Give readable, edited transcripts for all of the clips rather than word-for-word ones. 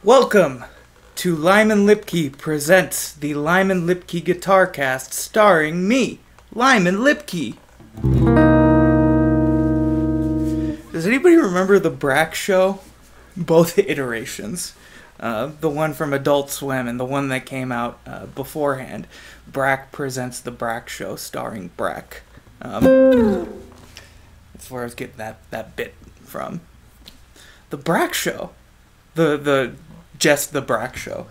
Welcome to Lyman Lipke presents the Lyman Lipke Guitarcast starring me, Lyman Lipke. Does anybody remember the Brak show? Both iterations. The one from Adult Swim and the one that came out beforehand. Brak presents the Brak show starring Brak. That's where I was getting that bit from. The Brak show. The Brak show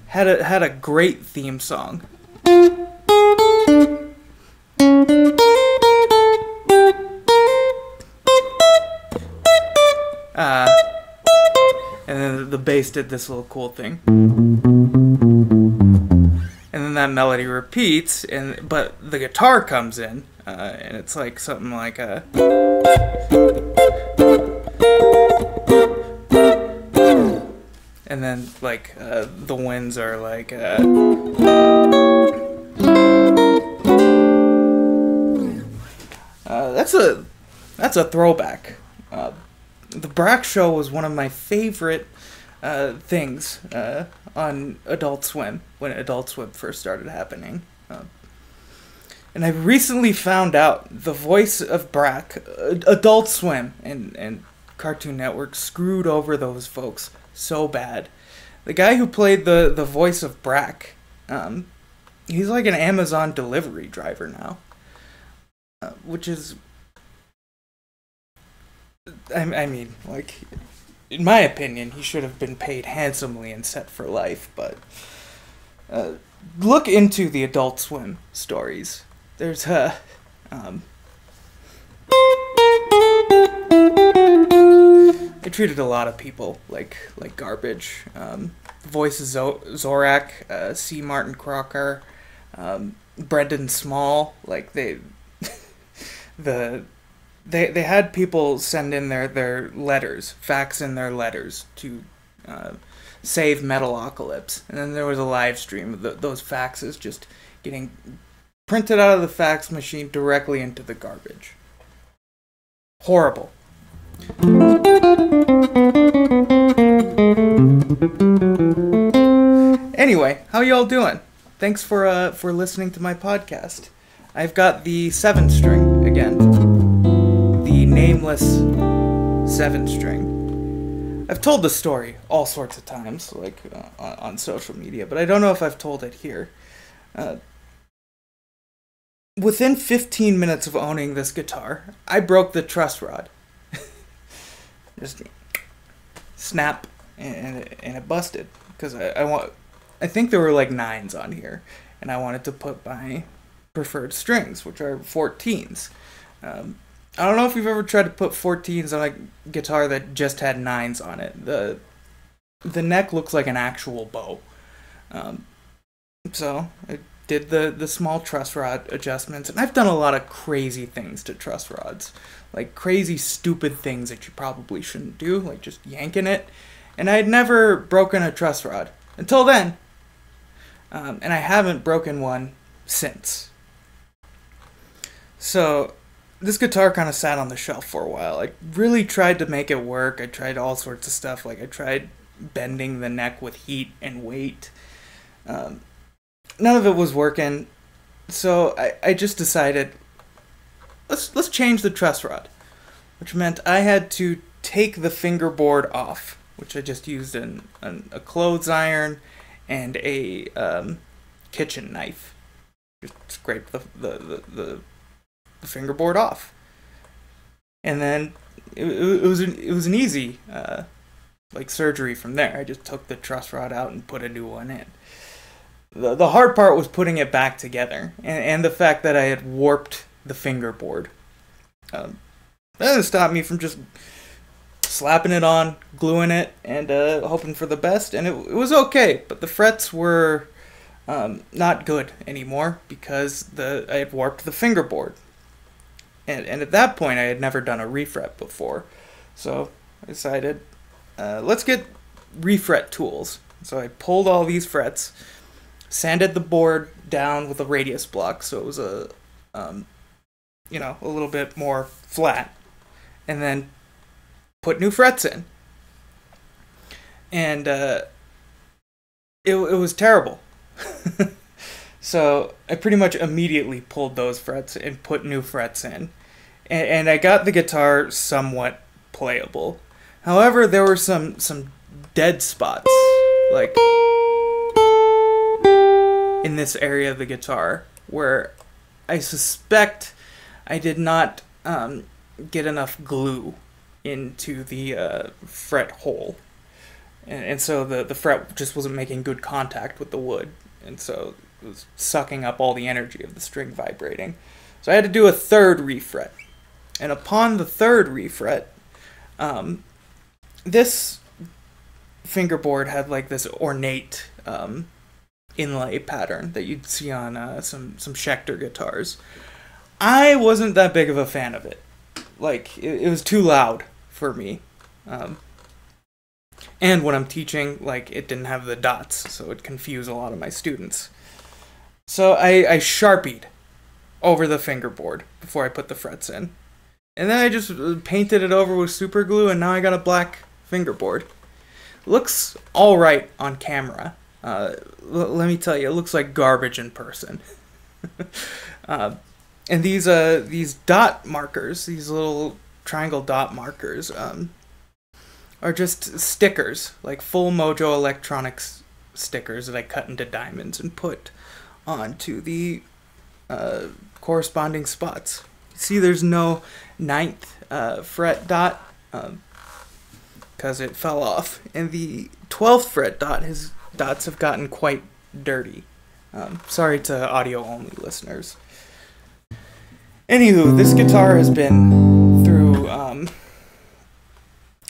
had a great theme song. And then the bass did this little cool thing. And then that melody repeats, but the guitar comes in, and it's like something like a... And then, like, the winds are like, that's a throwback. The Brak show was one of my favorite things on Adult Swim, when Adult Swim first started happening. And I recently found out the voice of Brak, Adult Swim and Cartoon Network screwed over those folks so bad. The guy who played the voice of Brak, he's like an Amazon delivery driver now, which is, I mean, like, in my opinion, he should have been paid handsomely and set for life. But look into the Adult Swim stories. There's they treated a lot of people like garbage. Voice of Zorak, C. Martin Crocker, Brendan Small. Like they had people send in their letters, fax in their letters to save Metalocalypse, and then there was a live stream of those faxes just getting printed out of the fax machine directly into the garbage. Horrible. Anyway, how y'all doing? Thanks for listening to my podcast. I've got the 7-string again. The nameless 7-string. I've told the story all sorts of times, like on social media, but I don't know if I've told it here. Within 15 minutes of owning this guitar, I broke the truss rod. Just snap, and it busted. Because I think there were like 9s on here, and I wanted to put my preferred strings, which are 14s. I don't know if you've ever tried to put 14s on a guitar that just had 9s on it. The neck looks like an actual bow. So I did the small truss rod adjustments, and I've done a lot of crazy things to truss rods, like crazy stupid things that you probably shouldn't do, like just yanking it, and I had never broken a truss rod until then, and I haven't broken one since. So this guitar kind of sat on the shelf for a while. I really tried to make it work. I tried all sorts of stuff, like I tried bending the neck with heat and weight. None of it was working, so I just decided, let's change the truss rod, which meant I had to take the fingerboard off, which I just used a clothes iron and a kitchen knife. Just scraped the fingerboard off, and then it was an easy like surgery from there. I just took the truss rod out and put a new one in. The hard part was putting it back together, and the fact that I had warped the fingerboard. That didn't stop me from just slapping it on, gluing it, and hoping for the best, and it was okay, but the frets were not good anymore because I had warped the fingerboard. And at that point, I had never done a refret before, so I decided, let's get refret tools. So I pulled all these frets, sanded the board down with a radius block, so it was a little bit more flat, and then put new frets in. and it was terrible. So I pretty much immediately pulled those frets and put new frets in. And I got the guitar somewhat playable. However, there were some dead spots, like in this area of the guitar, where I suspect I did not get enough glue into the fret hole. And so the fret just wasn't making good contact with the wood. And so it was sucking up all the energy of the string vibrating. So I had to do a third refret. And upon the third refret, this fingerboard had like this ornate inlay pattern that you'd see on some Schecter guitars. I wasn't that big of a fan of it. Like, it was too loud for me. And when I'm teaching, like, it didn't have the dots, so it confused a lot of my students. So I Sharpied over the fingerboard before I put the frets in. And then I just painted it over with super glue, and now I got a black fingerboard. Looks alright on camera. Let me tell you, it looks like garbage in person. And these dot markers, these little triangle dot markers, are just stickers, like full Mojo Electronics stickers that I cut into diamonds and put onto the corresponding spots. See, there's no 9th fret dot because it fell off, and the 12th fret dot, his dots have gotten quite dirty. Sorry to audio-only listeners. Anywho, this guitar has been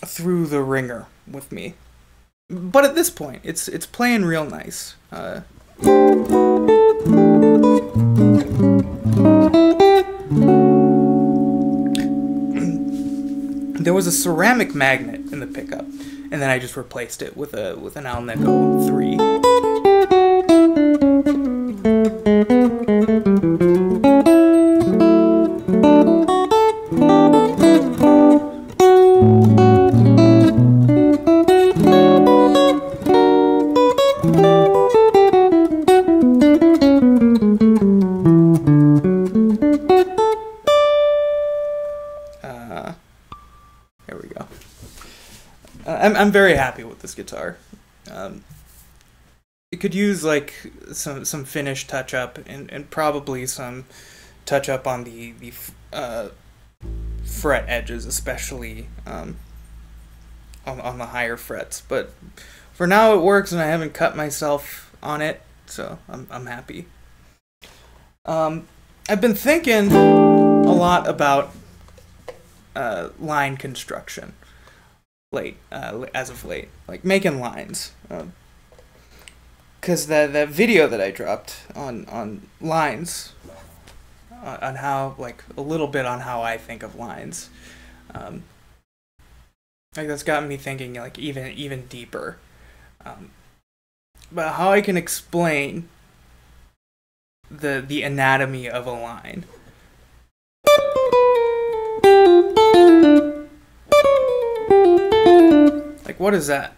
through the ringer with me, but at this point, it's playing real nice. There was a ceramic magnet in the pickup, and then I just replaced it with an Alnico 3. There we go. I'm very happy with this guitar. It could use like some finish touch up and probably some touch up on the fret edges, especially on the higher frets. But for now, it works, and I haven't cut myself on it, so I'm happy. I've been thinking a lot about line construction as of late, like making lines, because that video that I dropped on lines, on how, like, a little bit on how I think of lines, like, that's gotten me thinking, like, even deeper about how I can explain the anatomy of a line. Like, what is that?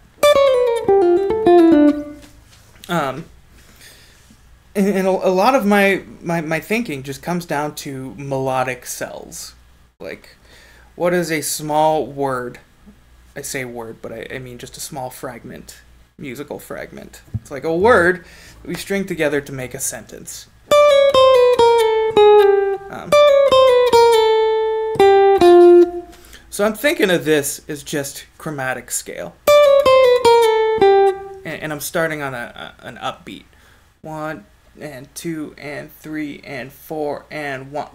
And a lot of my thinking just comes down to melodic cells. Like, what is a small word? I say word, but I mean just a small fragment, musical fragment. It's like a word that we string together to make a sentence. So I'm thinking of this as just chromatic scale. And I'm starting on an upbeat. 1 and 2 and 3 and 4 and 1.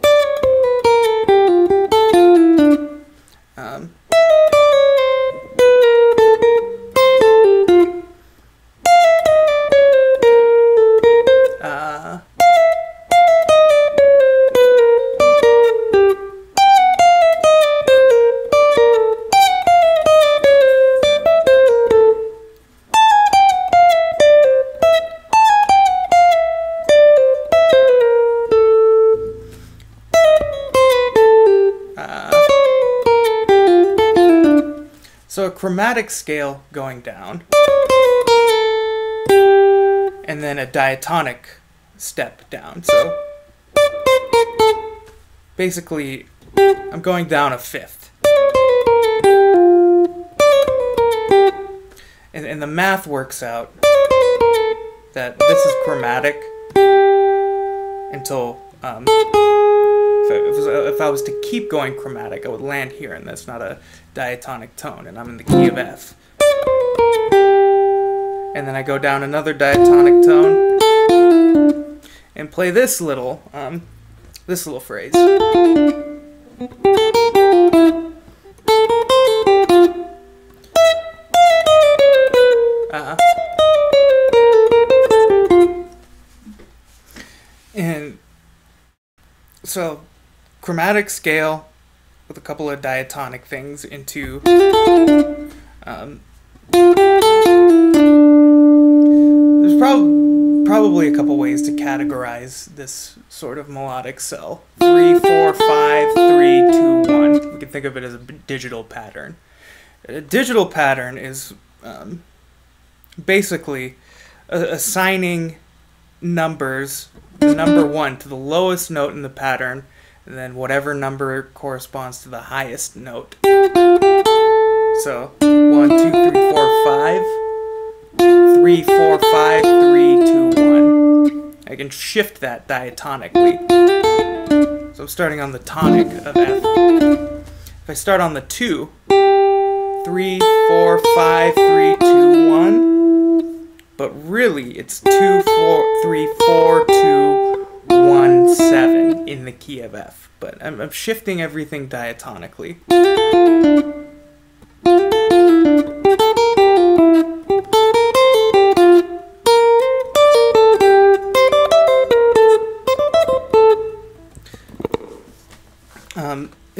So a chromatic scale going down, and then a diatonic step down. So basically, I'm going down a fifth. And the math works out that this is chromatic until, if I was to keep going chromatic, I would land here, and that's not a diatonic tone, and I'm in the key of F. And then I go down another diatonic tone and play this little phrase. And so, chromatic scale with a couple of diatonic things into there's probably a couple ways to categorize this sort of melodic cell. 3, 4, 5, 3, 2, 1. We can think of it as a digital pattern. A digital pattern is basically assigning numbers, the number 1 to the lowest note in the pattern, and then whatever number corresponds to the highest note. So 1, 2, 3, 4, 5. 3, 4, 5, 3, 2, 1. I can shift that diatonically. So I'm starting on the tonic of F. If I start on the 2, 3, 4, 5, 3, 2, 1. But really, it's 2, 4, 3, 4, 2, 1, 7 in the key of F. But I'm shifting everything diatonically.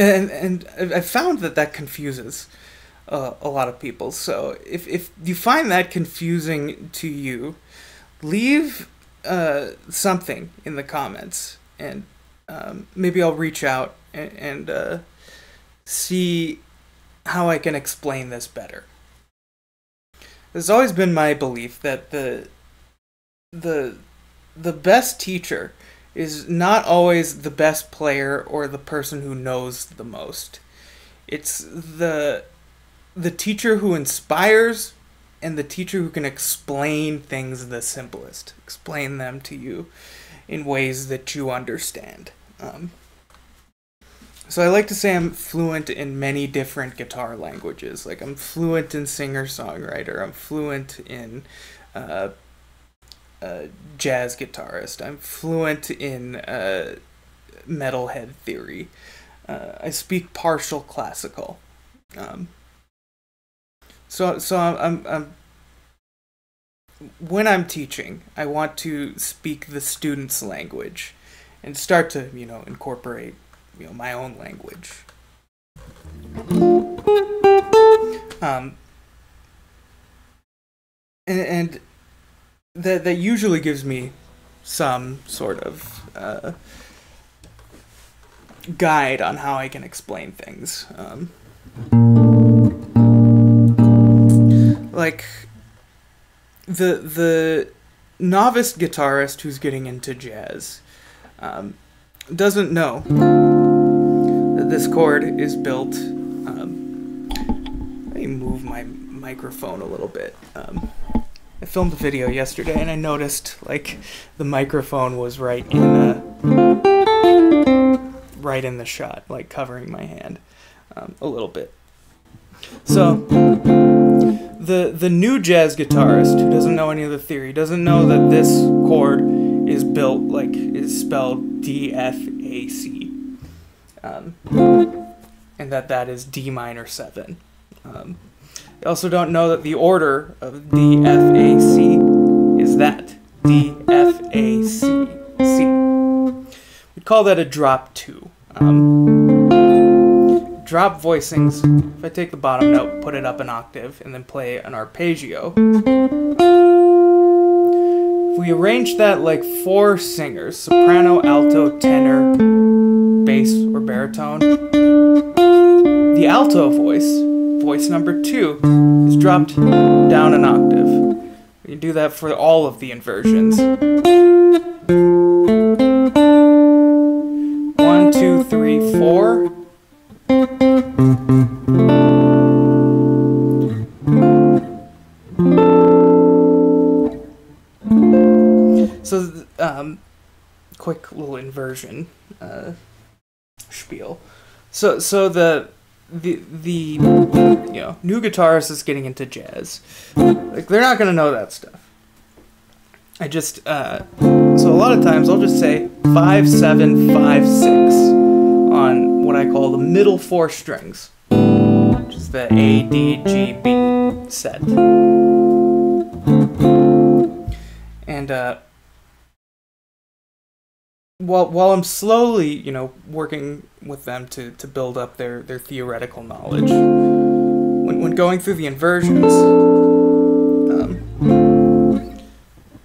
And I found that confuses a lot of people. So if you find that confusing to you, leave something in the comments, and maybe I'll reach out and see how I can explain this better. It's always been my belief that the best teacher is not always the best player or the person who knows the most. It's the teacher who inspires and the teacher who can explain things the simplest. Explain them to you in ways that you understand. So I like to say I'm fluent in many different guitar languages. Like I'm fluent in singer-songwriter. I'm fluent in jazz guitarist. I'm fluent in metalhead theory. I speak partial classical. So I'm when I'm teaching, I want to speak the student's language and start to, incorporate, my own language. And that usually gives me some sort of guide on how I can explain things. Like the novice guitarist who's getting into jazz doesn't know that this chord is built. Let me move my microphone a little bit. I filmed a video yesterday and I noticed the microphone was right in the shot, covering my hand a little bit. So the new jazz guitarist who doesn't know any of the theory doesn't know that this chord is built is spelled D-F-A-C, and that is D minor 7. They also don't know that the order of D-F-A-C is that, D-F-A-C, C. We'd call that a drop 2. Drop voicings, if I take the bottom note, put it up an octave, and then play an arpeggio. If we arrange that like 4 singers, soprano, alto, tenor, bass, or baritone, the alto voice voice number 2 is dropped down an octave. You do that for all of the inversions. 1, 2, 3, 4. So, quick little inversion spiel. So the new guitarist is getting into jazz. Like, they're not gonna know that stuff. I just so a lot of times I'll just say 5, 7, 5, 6 on what I call the middle 4 strings, which is the A, D, G, B set. And while I'm slowly, working with them to build up their theoretical knowledge, when going through the inversions,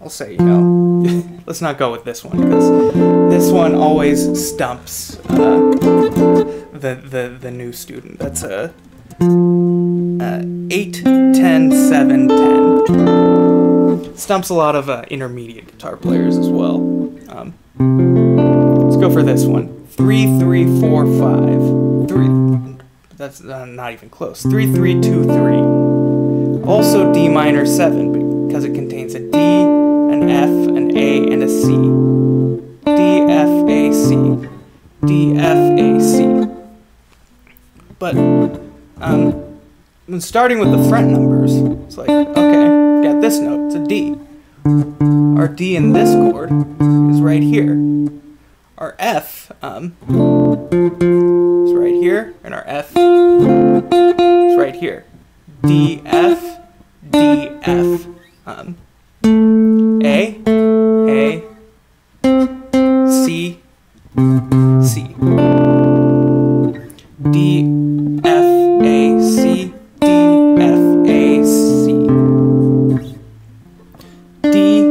I'll say, let's not go with this one, because this one always stumps the new student. That's a 8, 10, 7, 10. Stumps a lot of intermediate guitar players as well. Let's go for this one. 3, 3, 4, 5. 3. That's not even close. 3, 3, 2, 3. Also D minor 7, because it contains a D, an F, an A, and a C. D, F, A, C. D, F, A, C. But when starting with the fret numbers, it's like, okay, got this note. It's a D. Our D in this chord is right here. Our F is right here, and our F is right here. D, F, D, F. A, C, C. D, F, A, C, D, F, A, C. D,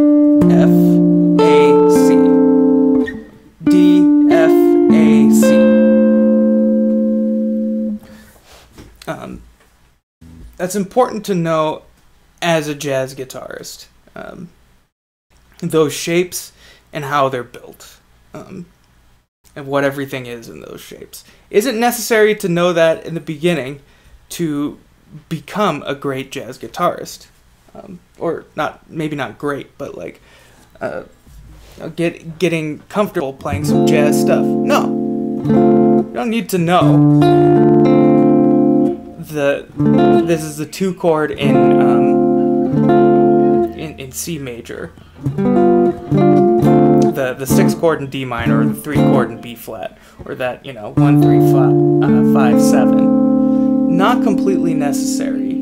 F, A, C. D, F, A, C. That's important to know as a jazz guitarist. Those shapes and how they're built. And what everything is in those shapes. Isn't necessary to know that in the beginning to become a great jazz guitarist. Or maybe not great, but like getting comfortable playing some jazz stuff. No, you don't need to know this is the 2 chord in C major, the 6 chord in D minor, or the 3 chord in B flat, or that 1, 3, 5, 7. Not completely necessary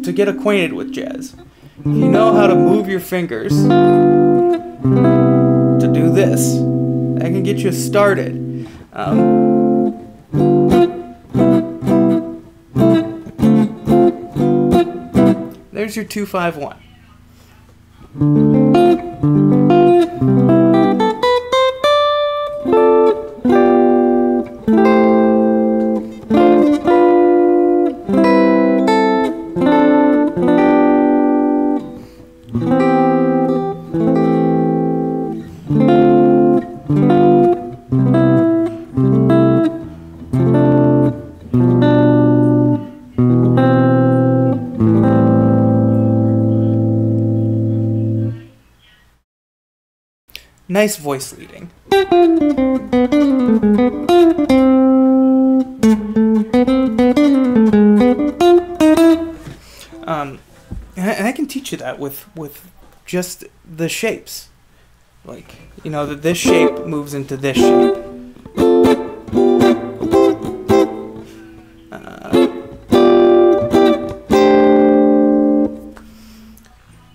to get acquainted with jazz. If you know how to move your fingers to do this, that can get you started. There's your 2-5-1. Nice voice leading. And I can teach you that with just the shapes. Like, that this shape moves into this shape.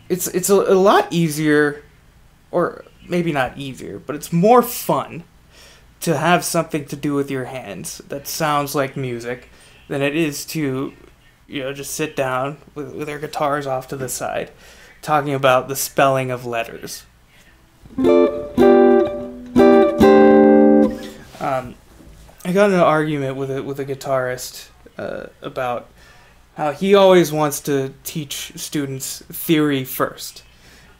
It's a lot easier, or maybe not easier, but it's more fun to have something to do with your hands that sounds like music than it is to, just sit down with their guitars off to the side, talking about the spelling of letters. I got in an argument with a guitarist about how he always wants to teach students theory first,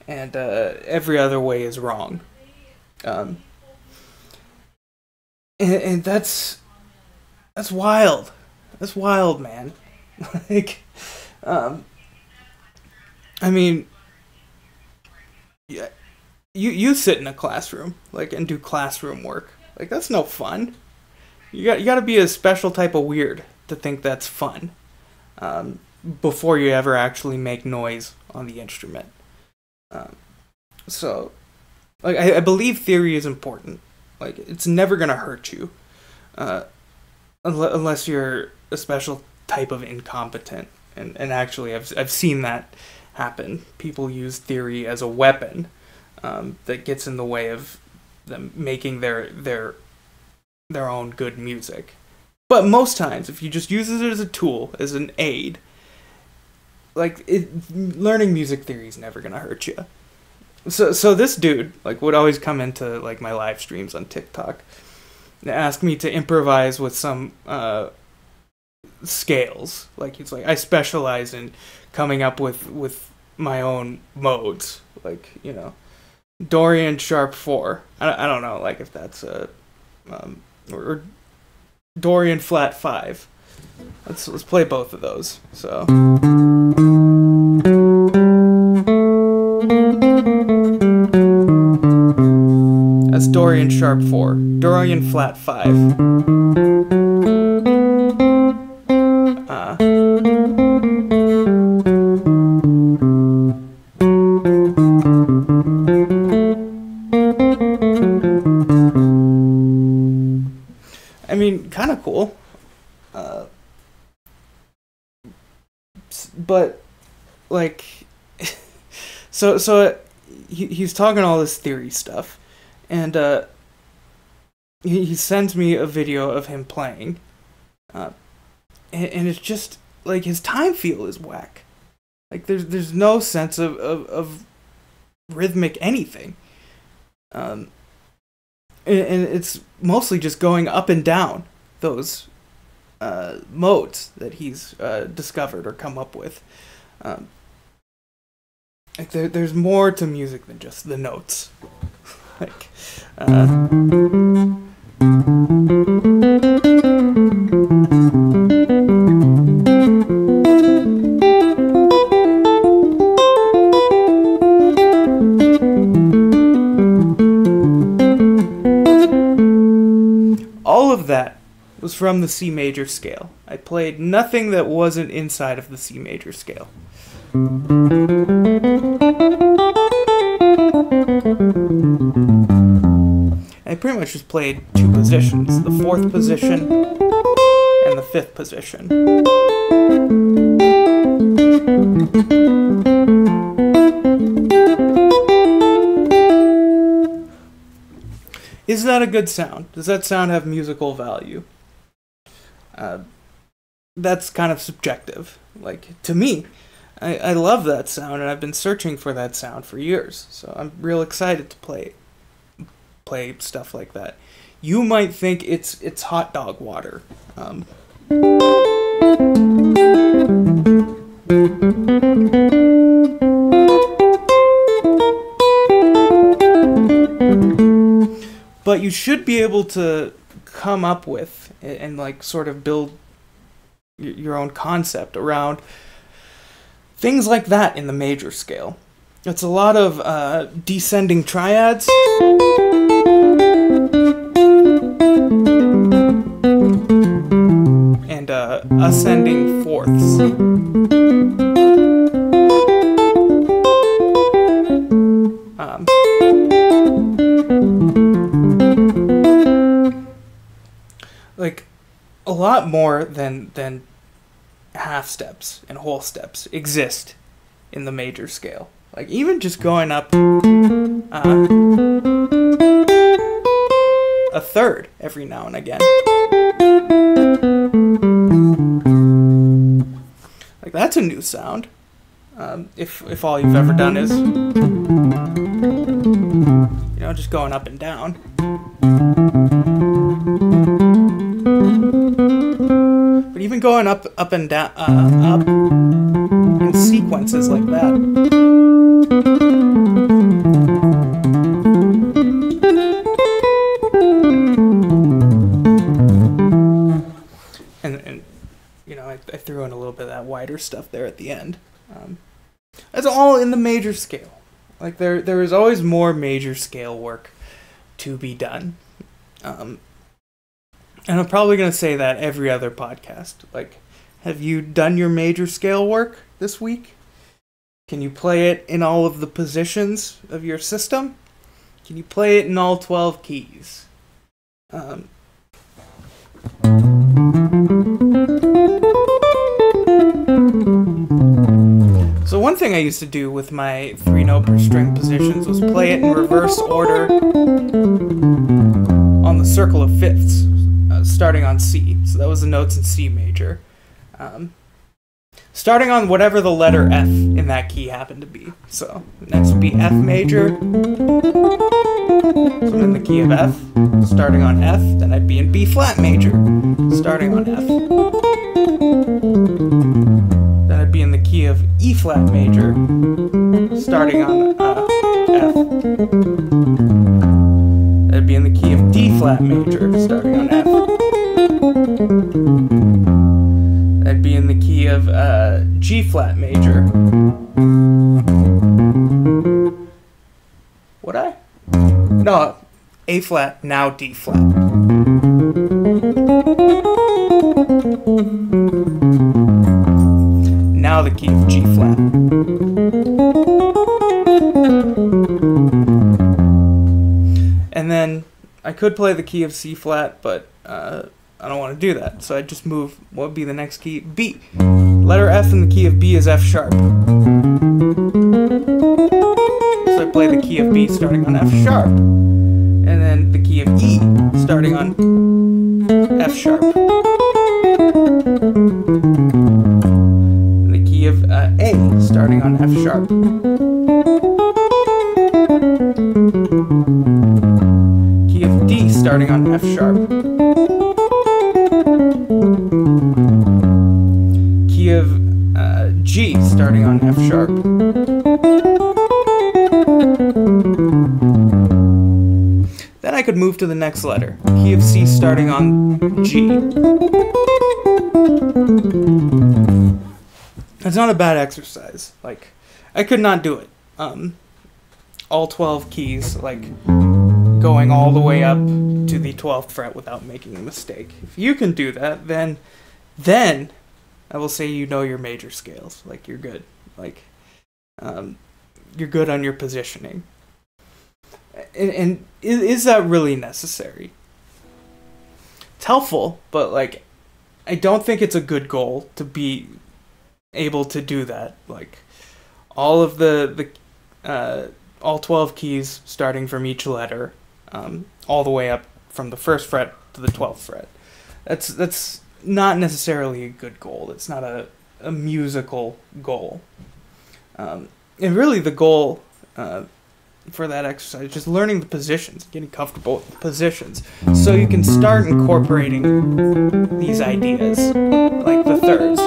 and every other way is wrong. And that's wild. That's wild, man. Like, I mean, yeah, you sit in a classroom, like, and do classroom work. Like, that's no fun. You got to be a special type of weird to think that's fun. Before you ever actually make noise on the instrument. So, like, I believe theory is important. Like, it's never gonna hurt you, unless you're a special type of incompetent. And actually, I've seen that happen. People use theory as a weapon that gets in the way of them making their own good music. But most times, if you just use it as a tool, as an aid, like, learning music theory is never gonna hurt you. So this dude, like, would always come into, like, my live streams on TikTok and ask me to improvise with some scales. Like, he's like, I specialize in coming up with my own modes. Like, you know, Dorian sharp 4. I don't know, like, if that's a or Dorian flat 5. Let's play both of those. So. That's Dorian sharp 4. Dorian flat 5. I mean, kind of cool. But, like, so he's talking all this theory stuff, and he sends me a video of him playing, and it's just, like, his time feel is whack. Like, there's no sense of rhythmic anything. And it's mostly just going up and down those modes that he's discovered or come up with. Like, there's more to music than just the notes. Like, all of that was from the C major scale. I played nothing that wasn't inside of the C major scale. I pretty much just played 2 positions, the 4th position and the 5th position. Is that a good sound? Does that sound have musical value? That's kind of subjective. Like, to me, I love that sound, and I've been searching for that sound for years. So I'm real excited to play stuff like that. You might think it's hot dog water. But you should be able to come up with and like sort of build your own concept around things like that in the major scale. It's a lot of descending triads. And ascending fourths. Like, a lot more than half steps and whole steps exist in the major scale. Like, even just going up a third every now and again. Like, that's a new sound. If all you've ever done is, you know, just going up and down. But even going up and down, up in sequences like that. And you know, I threw in a little bit of that wider stuff there at the end. That's all in the major scale. Like there is always more major scale work to be done. And I'm probably going to say that every other podcast. Like, have you done your major scale work this week? Can you play it in all of the positions of your system? Can you play it in all 12 keys? So one thing I used to do with my 3-note per string positions was play it in reverse order on the circle of fifths, starting on C. So that was the notes in C major. Starting on whatever the letter F in that key happened to be. So next would be F major. So I'm in the key of F, starting on F. Then I'd be in B flat major, starting on F. Then I'd be in the key of E flat major, starting on F. I'd be in the key of D flat major, starting on F. I'd be in the key of G flat major. Would I? No, A flat, now D flat. Now the key of G flat. And then I could play the key of C flat, but I don't want to do that. So I just move, what would be the next key? B. Letter F in the key of B is F sharp. So I play the key of B starting on F sharp. And then the key of E starting on F sharp. And the key of A starting on F sharp. Key of D starting on F sharp. Key of G starting on F sharp. Then I could move to the next letter. Key of C starting on G. That's not a bad exercise. Like, I could not do it. All 12 keys, like, going all the way up to the 12th fret without making a mistake. If you can do that, then I will say you know your major scales. Like, you're good. Like, you're good on your positioning. And is that really necessary? It's helpful, but, like, I don't think it's a good goal to be able to do that. Like, all of all 12 keys starting from each letter, all the way up from the 1st fret to the 12th fret. That's not necessarily a good goal. It's not a musical goal. And really the goal for that exercise is just learning the positions, getting comfortable with the positions, so you can start incorporating these ideas, like the thirds,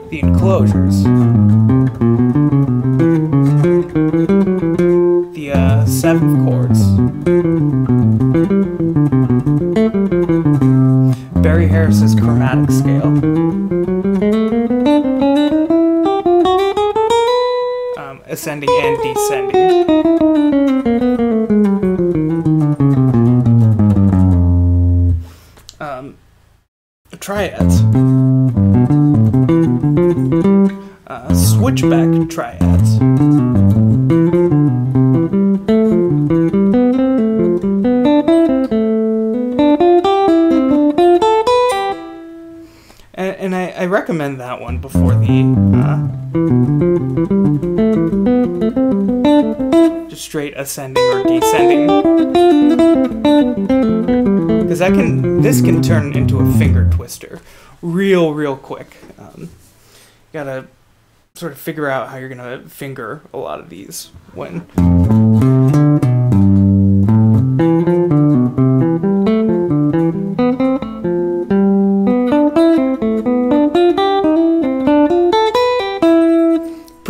the enclosures, the 7th chords, Barry Harris's chromatic scale, ascending and descending. Triads. Switchback triads. And I recommend that one before the just straight ascending or descending, because this can turn into a finger twister real quick. You gotta sort of figure out how you're gonna finger a lot of these when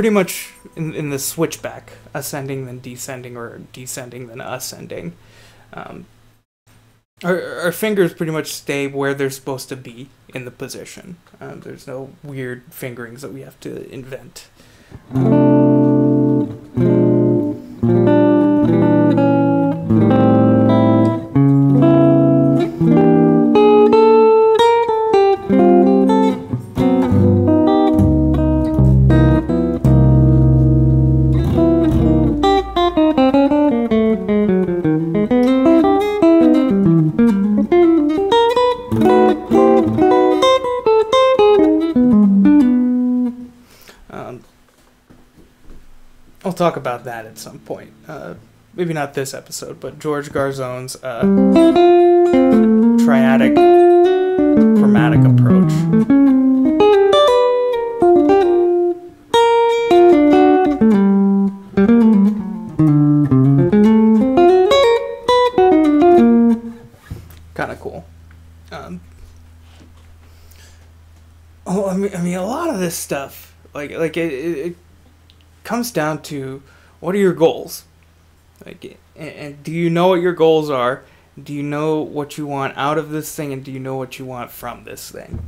pretty much in the switchback, ascending then descending, or descending then ascending. Our fingers pretty much stay where they're supposed to be in the position. There's no weird fingerings that we have to invent. I'll talk about that at some point. Maybe not this episode, but George Garzon's triadic chromatic approach. Kind of cool. I mean, a lot of this stuff, it comes down to, what are your goals? And do you know what your goals are? Do you know what you want out of this thing, and do you know what you want from this thing?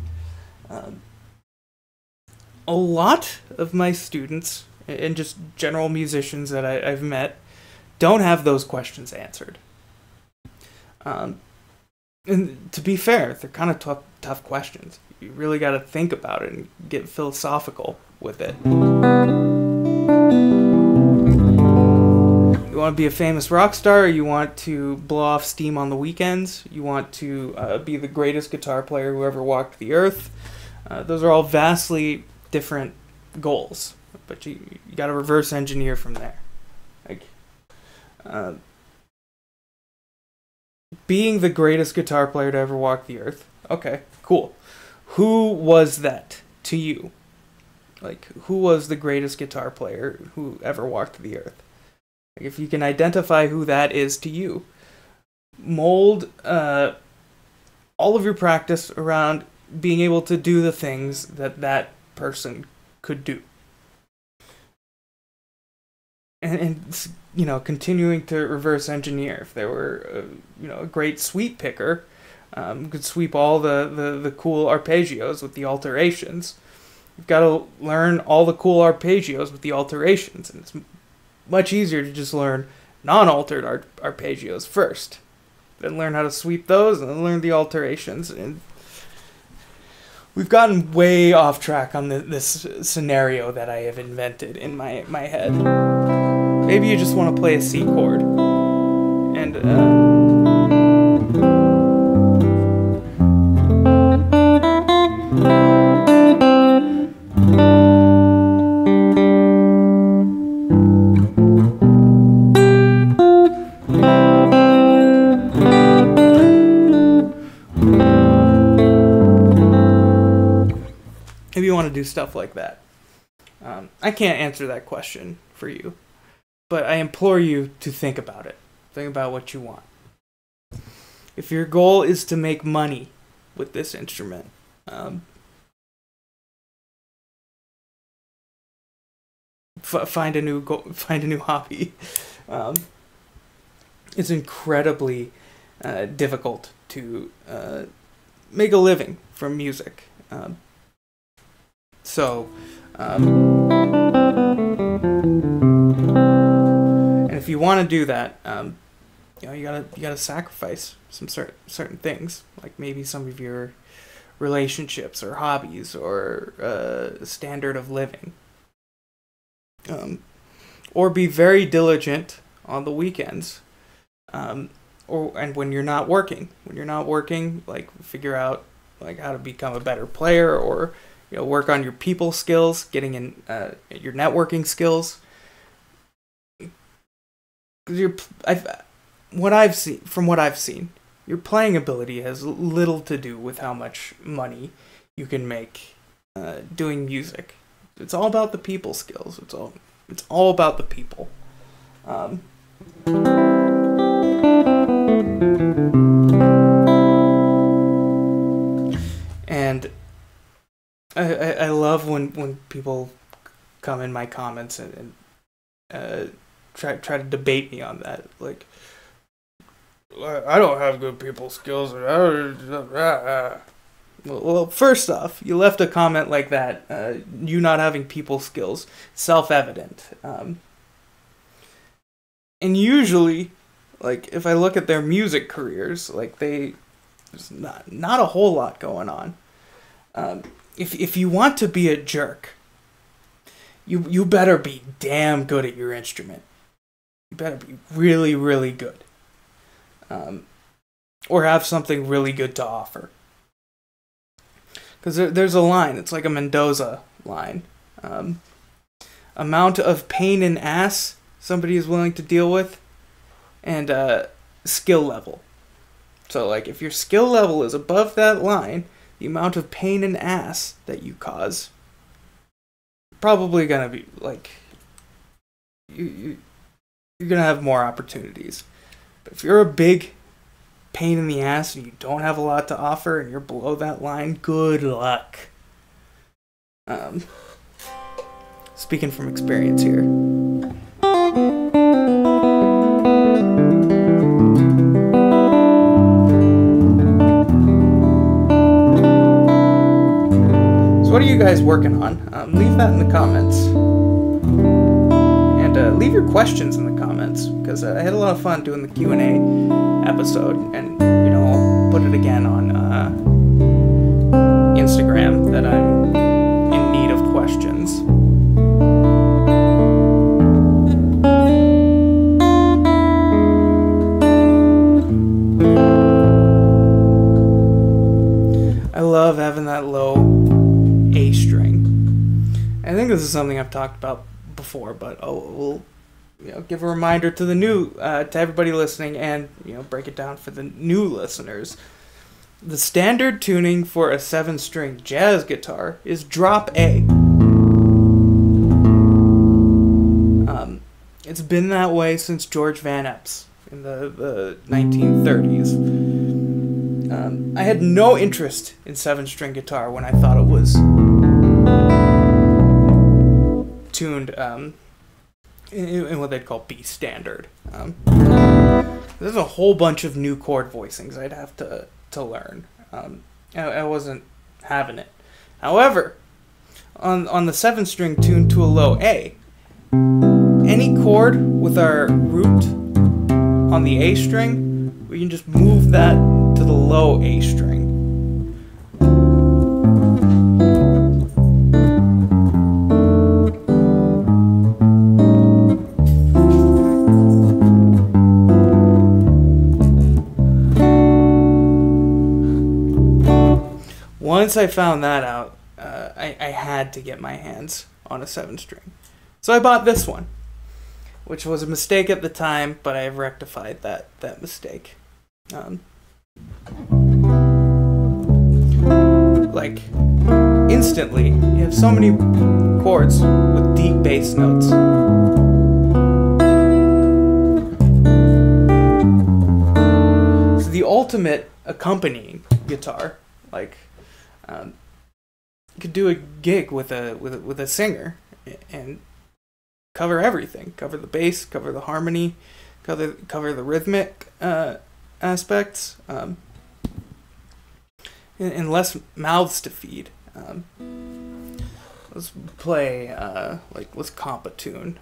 A lot of my students, and just general musicians that I've met, don't have those questions answered. And to be fair, they're kind of tough questions. You really got to think about it and get philosophical with it. You want to be a famous rock star, or you want to blow off steam on the weekends? You want to be the greatest guitar player who ever walked the earth? Those are all vastly different goals, but you got to reverse engineer from there. Being the greatest guitar player to ever walk the earth. Okay, cool. Who was that to you? Who was the greatest guitar player who ever walked the earth? If you can identify who that is to you, mold all of your practice around being able to do the things that person could do. And continuing to reverse engineer. If there were a great sweep picker, could sweep all the cool arpeggios with the alterations. You've got to learn all the cool arpeggios with the alterations, and it's much easier to just learn non-altered arpeggios first, then learn how to sweep those, and then learn the alterations. And we've gotten way off track on this scenario that I have invented in my head. Maybe you just want to play a C chord, and maybe you want to do stuff like that. I can't answer that question for you, but I implore you to think about it. Think about what you want. If your goal is to make money with this instrument, find a new hobby. It's incredibly difficult to make a living from music. And if you want to do that, you gotta sacrifice some certain things, like maybe some of your relationships or hobbies or standard of living. Or be very diligent on the weekends, and when you're not working. When you're not working, figure out how to become a better player, or work on your people skills, getting in your networking skills. What I've seen, your playing ability has little to do with how much money you can make doing music. It's all about the people skills. It's all about the people. And I love when people come in my comments and try to debate me on that. Like, I don't have good people skills. Well, first off, you left a comment like that. You not having people skills, self-evident. And usually, like, if I look at their music careers, like, there's not a whole lot going on. If you want to be a jerk, you better be damn good at your instrument. You better be really, really good. Or have something really good to offer. Because there's a line, it's like a Mendoza line. Amount of pain in ass somebody is willing to deal with, and skill level. So, like, if your skill level is above that line, the amount of pain in ass that you cause, probably gonna be, like, you're gonna have more opportunities. But if you're a big pain in the ass and you don't have a lot to offer and you're below that line, good luck. Speaking from experience here. So what are you guys working on? Leave that in the comments. And leave your questions in the comments, because I had a lot of fun doing the Q&A episode, and, you know, I'll put it again on Instagram that I'm in need of questions. I love having that low A string. I think this is something I've talked about before, but we'll, you know, give a reminder to the new, to everybody listening, and, you know, break it down for the new listeners. The standard tuning for a 7-string jazz guitar is drop A. It's been that way since George Van Epps in the 1930s. I had no interest in 7-string guitar when I thought it was tuned in what they'd call B standard. There's a whole bunch of new chord voicings I'd have to learn. I wasn't having it. However, on the 7-string tuned to a low A, any chord with our root on the A string, we can just move that to the low A string. Once I found that out, I had to get my hands on a 7-string. So I bought this one, which was a mistake at the time, but I have rectified that mistake. Like, instantly, you have so many chords with deep bass notes. It's the ultimate accompanying guitar. Like, you could do a gig with a singer and cover everything. Cover the bass, cover the harmony, cover the rhythmic aspects, and less mouths to feed. Let's play, let's comp a tune,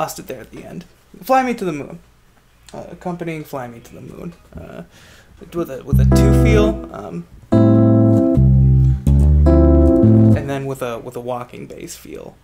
lost it there at the end. Fly Me to the Moon. Accompanying Fly Me to the Moon. With a 2 feel, and then with a walking bass feel.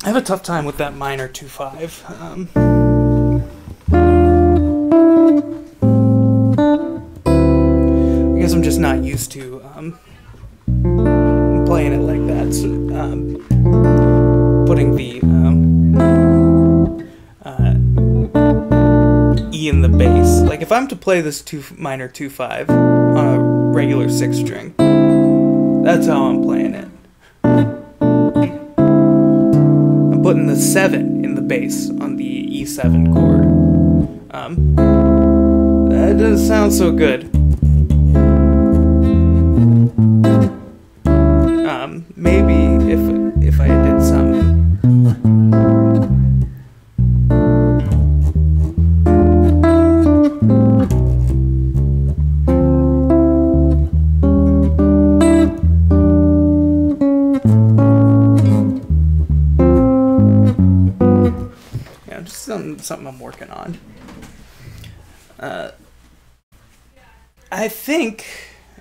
I have a tough time with that minor 2/5. I guess I'm just not used to playing it like that. So, putting the E in the bass. Like if I'm to play this minor 2/5 on a regular 6-string, that's how I'm playing it. Putting the 7 in the bass on the E7 chord. That doesn't sound so good. Maybe if I did some. Something I'm working on. I think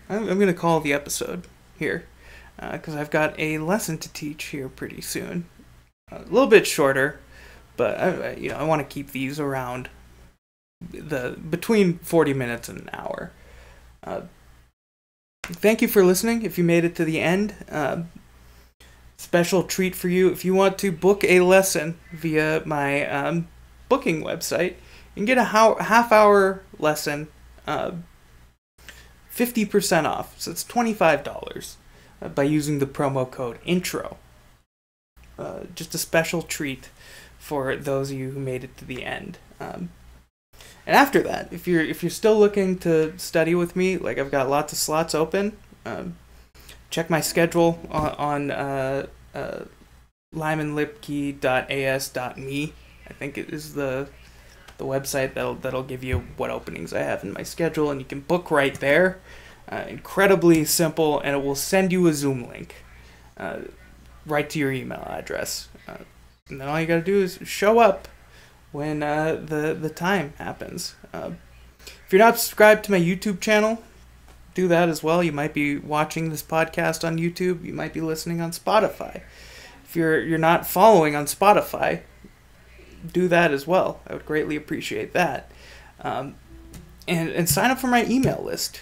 I'm going to call the episode here because I've got a lesson to teach here pretty soon. A little bit shorter, but I want to keep these around between 40 minutes and an hour. Thank you for listening. If you made it to the end, special treat for you. If you want to book a lesson via my booking website, you can get a half-hour lesson 50% off, so it's $25 by using the promo code INTRO. Just a special treat for those of you who made it to the end. And after that, if you're still looking to study with me, like I've got lots of slots open, check my schedule on lymanlipke.as.me. I think it is the website that'll give you what openings I have in my schedule, and you can book right there. Incredibly simple, and it will send you a Zoom link right to your email address. And then all you gotta do is show up when the time happens. If you're not subscribed to my YouTube channel, do that as well. You might be watching this podcast on YouTube. You might be listening on Spotify. If you're not following on Spotify, do that as well. I would greatly appreciate that. And sign up for my email list.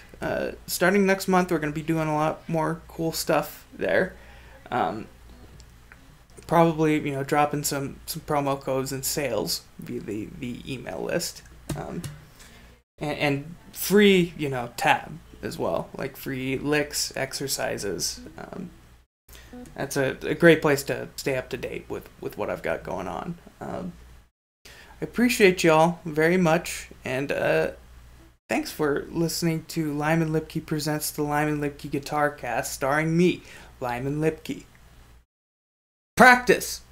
Starting next month, we're going to be doing a lot more cool stuff there. Probably, dropping some promo codes and sales via the email list. And free, tab as well, like free licks, exercises. That's a great place to stay up to date with what I've got going on. I appreciate y'all very much, and thanks for listening to Lyman Lipke Presents the Lyman Lipke Guitarcast, starring me, Lyman Lipke. Practice!